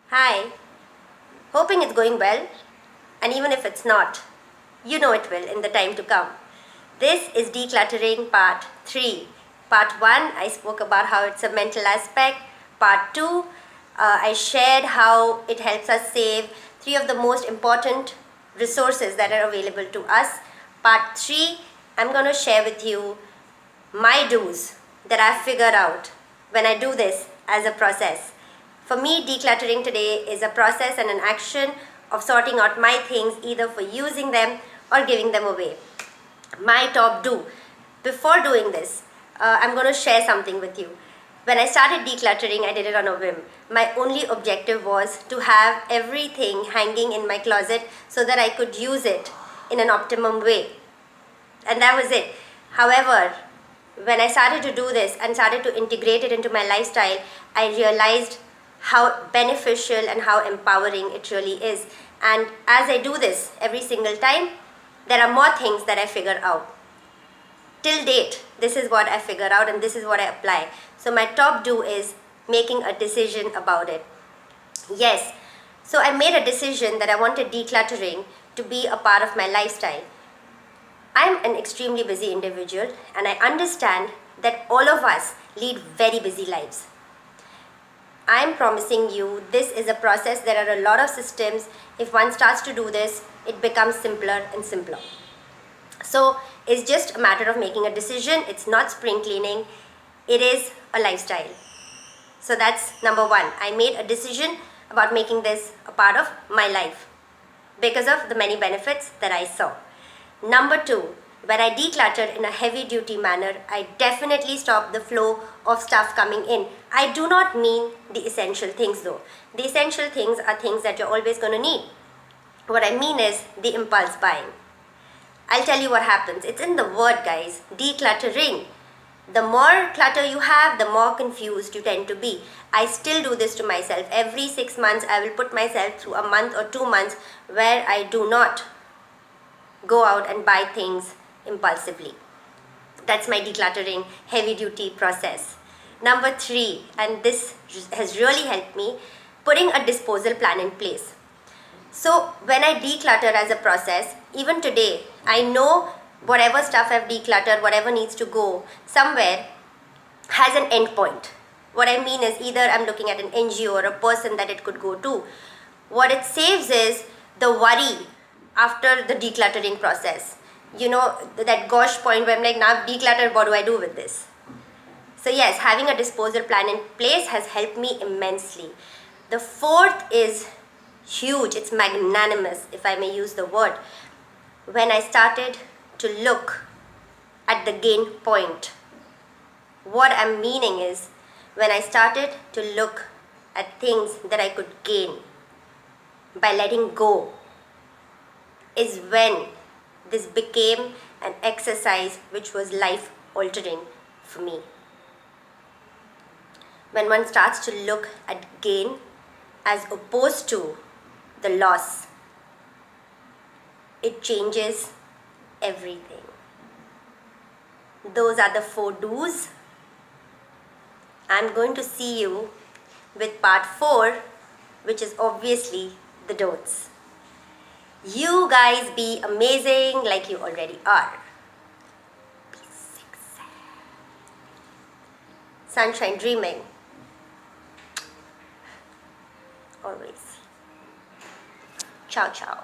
Hi, hoping it's going well, and even if it's not, you know it will in the time to come. This is Decluttering Part 3. Part 1, I spoke about how it's a mental aspect. Part 2, I shared how it helps us save 3 of the most important resources that are available to us. Part 3, I'm going to share with you my do's that I've figured out when I do this as a process. For me, decluttering today is a process and an action of sorting out my things either for using them or giving them away. My top do. Before doing this, I'm going to share something with you. When I started decluttering, I did it on a whim. My only objective was to have everything hanging in my closet so that I could use it in an optimum way. And that was it. However, when I started to do this and started to integrate it into my lifestyle, I realized how beneficial and how empowering it really is. And as I do this every single time, there are more things that I figure out. Till date, this is what I figure out and this is what I apply. So my top do is making a decision about it. Yes, so I made a decision that I wanted decluttering to be a part of my lifestyle. I'm an extremely busy individual and I understand that all of us lead very busy lives. I'm promising you this is a process. There are a lot of systems. If one starts to do this, it becomes simpler and simpler. So it's just a matter of making a decision. It's not spring cleaning. It is a lifestyle. So that's number 1. I made a decision about making this a part of my life because of the many benefits that I saw. Number 2, when I decluttered in a heavy duty manner, I definitely stopped the flow of stuff coming in. I do not mean the essential things though. The essential things are things that you're always going to need. What I mean is the impulse buying. I'll tell you what happens. It's in the word, guys. Decluttering. The more clutter you have, the more confused you tend to be. I still do this to myself. Every 6 months, I will put myself through a month or 2 months where I do not go out and buy things impulsively. That's my decluttering heavy duty process. Number 3, and this has really helped me, putting a disposal plan in place. So when I declutter as a process, even today, I know whatever stuff I've decluttered, whatever needs to go somewhere has an end point. What I mean is either I'm looking at an NGO or a person that it could go to. What it saves is the worry after the decluttering process. You know, that gosh point where I'm like, now I've decluttered, what do I do with this? So yes, having a disposal plan in place has helped me immensely. The 4th is huge. It's magnanimous, if I may use the word. When I started to look at the gain point. What I'm meaning is when I started to look at things that I could gain by letting go is when this became an exercise which was life altering for me. When one starts to look at gain as opposed to the loss, it changes everything. Those are the 4 do's. I'm going to see you with part 4, which is obviously the don'ts. You guys be amazing like you already are. Be sexy. Sunshine dreaming. Always. Ciao, ciao.